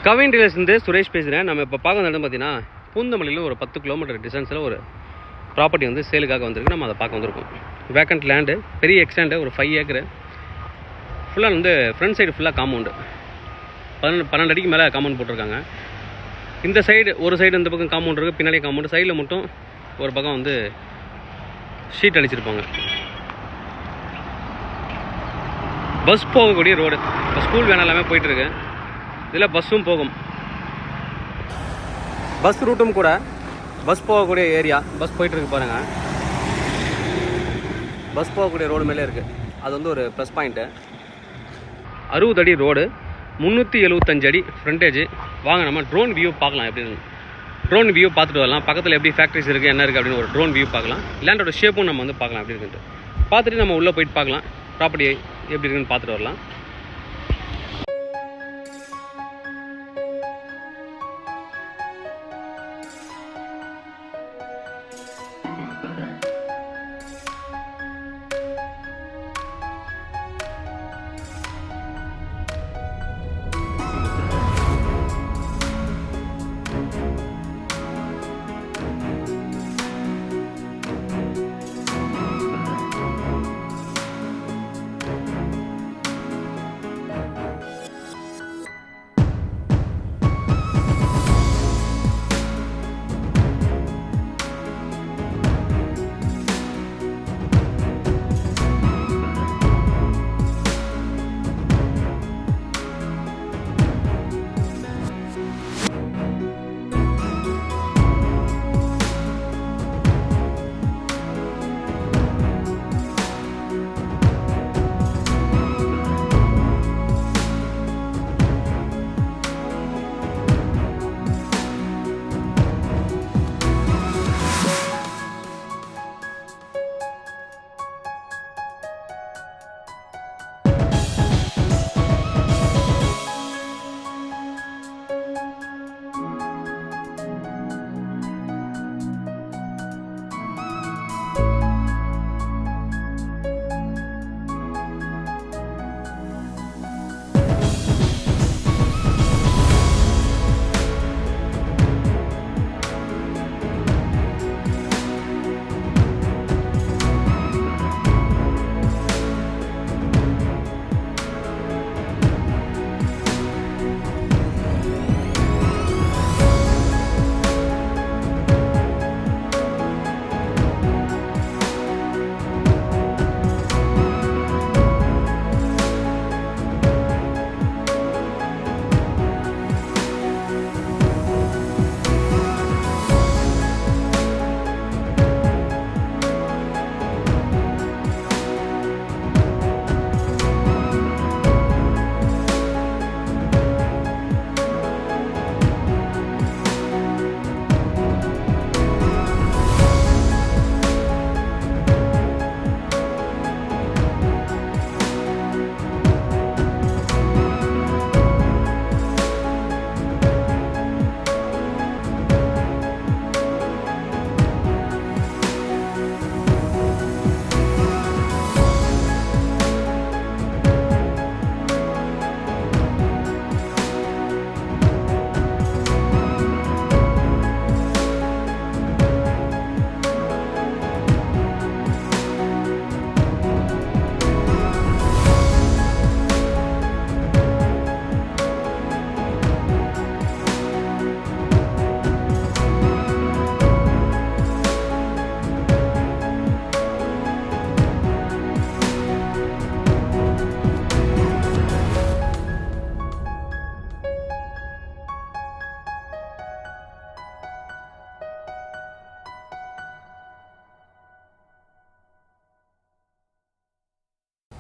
கவின் டீலர்ஸ்லேருந்து சுரேஷ் பேசுகிறேன். நம்ம இப்போ பார்க்க இடம் பார்த்தீங்கன்னா பூந்தமல்லியில் ஒரு 10 கிலோமீட்டர் டிஸ்டன்ஸில் ஒரு ப்ராப்பர்ட்டி வந்து சேலுக்காக வந்திருக்கு. நம்ம அதை பார்க்க வந்திருக்கோம். வேக்கண்ட் லேண்டு, பெரிய எக்ஸ்டெண்டு, ஒரு 5 ஏக்கரு. ஃபுல்லாக வந்து ஃப்ரண்ட் சைடு ஃபுல்லாக காம்பவுண்டு, 12 அடிக்கு மேலே காம்பவுண்ட் போட்டிருக்காங்க. இந்த சைடு ஒரு சைடு இந்த பக்கம் காம்பவுண்ட் இருக்குது, பின்னாடி காம்பவுண்டு, சைடில் மட்டும் ஒரு பக்கம் வந்து ஷீட் அடிச்சிருப்பாங்க. பஸ் போகக்கூடிய ரோடு, இப்போ ஸ்கூல் வேன் எல்லாமே போயிட்டுருக்கு. இதில் பஸ்ஸும் போகும், பஸ் ரூட்டும் கூட, பஸ் போகக்கூடிய ஏரியா, பஸ் போயிட்டுருக்கு பாருங்கள். பஸ் போகக்கூடிய ரோடு மேலே இருக்குது. அது வந்து ஒரு ப்ளஸ் பாயிண்ட்டு. 60 அடி ரோடு, 375 அடி ஃப்ரண்டேஜ். வாங்க நம்ம ட்ரோன் வியூ பார்க்கலாம். எப்படின்னு ட்ரோன் வியூ பார்த்துட்டு வரலாம். பக்கத்தில் எப்படி ஃபேக்ட்ரிஸ் இருக்குது, என்ன இருக்குது அப்படின்னு ஒரு ட்ரோன் வியூ பார்க்கலாம். லேண்டோட ஷேப்பும் நம்ம வந்து பார்க்கலாம் எப்படி இருக்குன்ட்டு. பார்த்துட்டு நம்ம உள்ளே போயிட்டு பார்க்கலாம், ப்ராப்பர்ட்டி எப்படி இருக்குன்னு பார்த்துட்டு வரலாம்.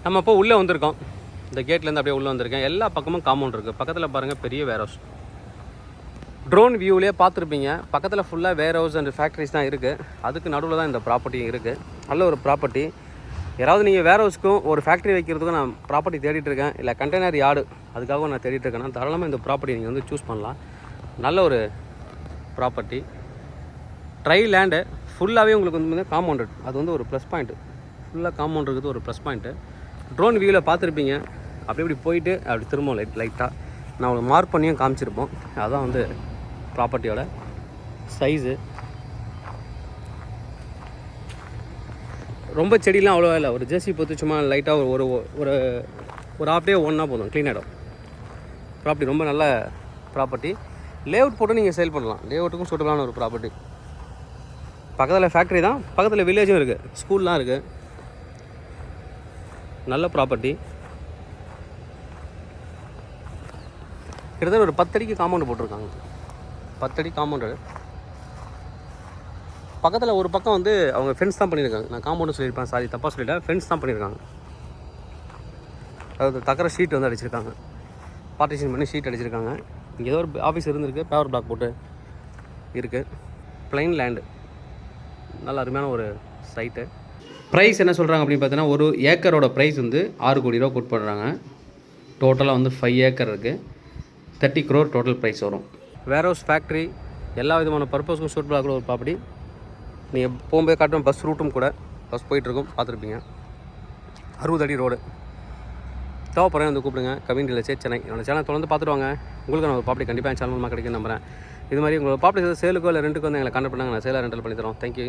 நம்ம இப்போ உள்ளே வந்திருக்கோம். இந்த கேட்லேருந்து அப்படியே உள்ளே வந்திருக்கேன். எல்லா பக்கமும் காம்பவுண்ட் இருக்குது. பக்கத்தில் பாருங்கள் பெரிய வேர் ஹவுஸ். ட்ரோன் வியூவிலே பார்த்துருப்பீங்க. பக்கத்தில் ஃபுல்லாக வேர் ஹவுஸ் அண்ட் ஃபேக்ட்ரிஸ் தான் இருக்குது. அதுக்கு நடுவில் தான் இந்த ப்ராப்பர்ட்டியும் இருக்குது. நல்ல ஒரு ப்ராப்பர்ட்டி. யாராவது நீங்கள் வேர் ஹவுஸ்க்கும் ஒரு ஃபேக்ட்ரி வைக்கிறதுக்கும் நான் ப்ராப்பர்ட்டி தேடிட்டுருக்கேன், இல்லை கண்டெய்னர் யார்டு அதுக்காகவும் நான் தேடிட்டுருக்கேன்னா தாராளமாக இந்த ப்ராப்பர்ட்டி நீங்கள் வந்து சூஸ் பண்ணலாம். நல்ல ஒரு ப்ராப்பர்ட்டி. ட்ரை லேண்டு, ஃபுல்லாகவே உங்களுக்கு வந்து காம்பவுண்டட். அது வந்து ஒரு ப்ளஸ் பாயிண்ட்டு. ஃபுல்லாக காம்பவுண்ட் இருக்குது, ஒரு ப்ளஸ் பாயிண்ட்டு. ட்ரோன் வியூவில் பார்த்துருப்பீங்க. அப்படி இப்படி போயிட்டு அப்படி திரும்ப லைட்டாக நான் உங்களுக்கு மார்க் பண்ணியும் காமிச்சிருப்போம். அதுதான் வந்து ப்ராப்பர்ட்டியோட சைஸு. ரொம்ப செடிலாம் அவ்வளோவா இல்லை, ஒரு ஜேசி பொறுத்து சும்மா லைட்டாக ஒரு ஒரு ஒரு ஹாஃப் டே ஒன்றா போதும், க்ளீன் ஆகிடும். ப்ராப்பர்ட்டி ரொம்ப நல்ல ப்ராப்பர்ட்டி. லேஅவுட் போட்டு நீங்கள் சேல் பண்ணலாம். லேஅவுட்டுக்கும் சூட்டபிளான ஒரு ப்ராப்பர்ட்டி. பக்கத்தில் ஃபேக்ட்ரி தான், பக்கத்தில் வில்லேஜும் இருக்குது, ஸ்கூல்லாம் இருக்குது. நல்ல ப்ராப்பர்ட்டி. கிட்டத்தட்ட ஒரு 10 அடிக்கு காம்பவுண்டு போட்டிருக்காங்க. 10 அடி காம்பவுண்டு. பக்கத்தில் ஒரு பக்கம் வந்து அவங்க ஃபென்ஸ் தான் பண்ணியிருக்காங்க. நான் காம்பவுண்டு சொல்லியிருப்பேன், சாரி தப்பாக சொல்லிட்டேன். ஃபென்ஸ் தான் பண்ணியிருக்காங்க. அதாவது தக்கரை ஷீட் வந்து அடிச்சிருக்காங்க, பார்ட்டிஷன் பண்ணி ஷீட் அடிச்சிருக்காங்க. இங்கே ஏதோ ஒரு ஆஃபீஸ் இருந்திருக்கு, பேவர் பிளாக் போட்டு இருக்குது. ப்ளைன் லேண்டு, நல்ல அருமையான ஒரு சைட்டு. ப்ரைஸ் என்ன சொல்கிறாங்க அப்படின்னு பார்த்தீங்கன்னா, ஒரு ஏக்கரோட ப்ரைஸ் வந்து 6 கோடி ரூபா கோட் பண்ணுறாங்க. டோட்டலாக வந்து 5 ஏக்கர் இருக்குது. 30 crore டோட்டல் ப்ரைஸ் வரும். வேர் ஹவுஸ், ஃபேக்ட்ரி, எல்லா விதமான பர்பஸ்க்கும் சூட்டபிளாக கூட ஒரு ப்ராப்பர்ட்டி. நீங்கள் போகும்போது காட்டும் பஸ் ரூட்டும் கூட, பஸ் போயிட்டுருக்கும், பார்த்துருப்பீங்க. 60 அடி ரோடு. தேவைப்படுறேன் வந்து கூப்பிடுங்க. Kavin real estate Chennai. என்னோட சேனல் தொடர்ந்து பார்த்துட்டு வாங்க. உங்களுக்கு நான் ஒரு ப்ராப்பர்ட்டி கண்டிப்பாக என் சேனல் மூலமாக கிடைக்கும் நம்புறேன். இது மாதிரி உங்களோட ப்ராப்பர்ட்டி சேலுக்கோ இல்லை ரெண்டுக்கோ வந்து எங்களை கான்டாக்ட் பண்ணாங்க, நான் சேலாக ரெண்டல் பண்ணி தரோம். தேங்க்யூ.